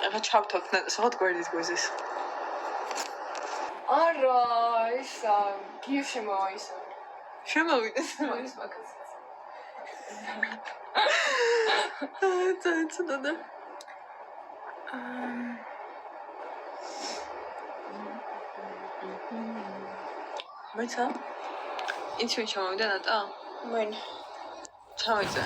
ეხლა ჩავთავთ ნატესავად გვერდის გვიზის. არა, ისა გიში მოისა. შემოვიდეს. მოის მაგას. ცოტა. მეცა? იცი ვინ შემოვიდა ნატა? მენ. ჩამეძე.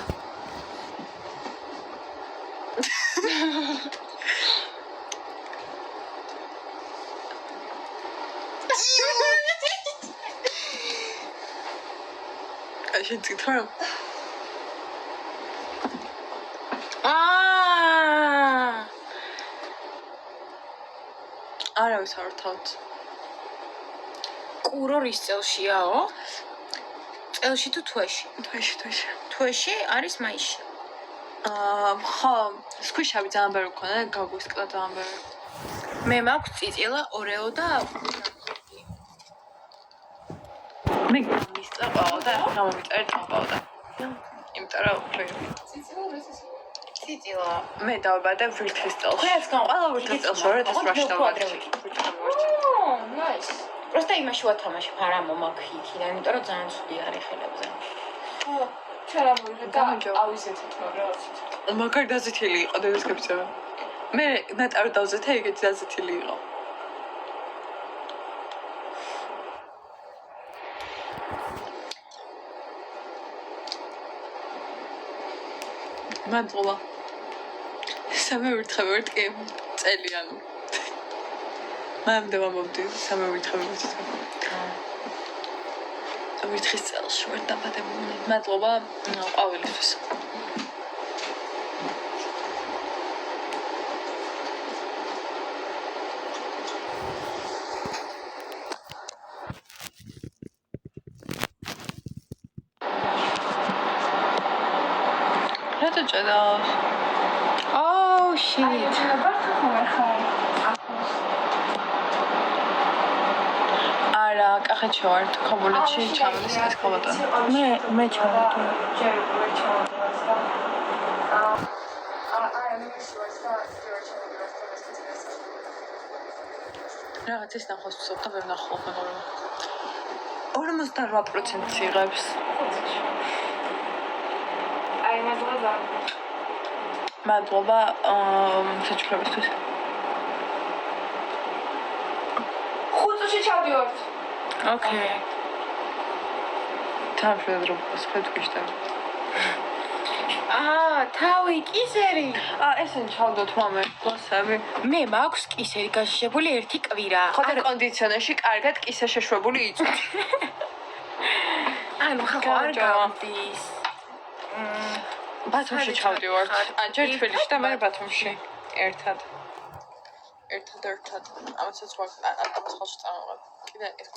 შენ წითორო? არავის არ თავთ. კურორის წელშიაო? წელში თუ თვეში? თვეში არის მაისში. ხო, სქვიშაბი ძალიან ბევრი მქონდა, გაგვისკდა ძალიან ბევრი. მე მაქვს წიწილა, ორეო და მე მისწავლა და გამომიწერ წავდა. იმიტომ რომ წიწილა. მე დავაბადე ვირთხის წელში. ყველას ყველა ვირთხის წელში 2008 დავაბადე. Nice. Просто იმაში ვათამაშე ფარამო მაქვს იქიდან, იმიტომ რომ ძალიან ცუდი არის ხელებზე. ხო, ჩარაბული და ავიზეთით რაღაცით. მაგარ დაზეთილი იყო დედასკეპცია. მე ნატარ დავზეთე, ეგეთი დაზეთილი იყო. მადლობა. სამე ვირთხები ვარ კი წელიან. მამდე მომდი სამე ვირთხები ვარ. ვირთხის წელში ვარ დაბადებული. მადლობა ყოველთვის. რატო ჭედავს? Oh shit. არა, კახეთში ვარ, ქობულეთში ჩამოდის ეს ქობოტონი. მე ჩავდი. რაღაც ის ნახოს ვსვლა ვერ ნახო მაგრამ 48% იღებს. მადლობა საჩუქრებისთვის. 5 წუთში ჩავდივართ. Okay. თავშევ დროს ფეთქიშდა. თავი კისერი. ესენ ჩავდოთ მამე, გასები. მე მაქვს კისერი გაშიშებული ერთი კვირა. ხოდა კონდიციონერში კარგად კისა შეშვებული იწვით. ანუ ხო არ გავდის. ბათუმში ჩავდივართ. ჯერ თბილისში და მე ბათუმში. ერთად. ამასაც ვარ ამას ხალხში წამოვარ. კიდე ეს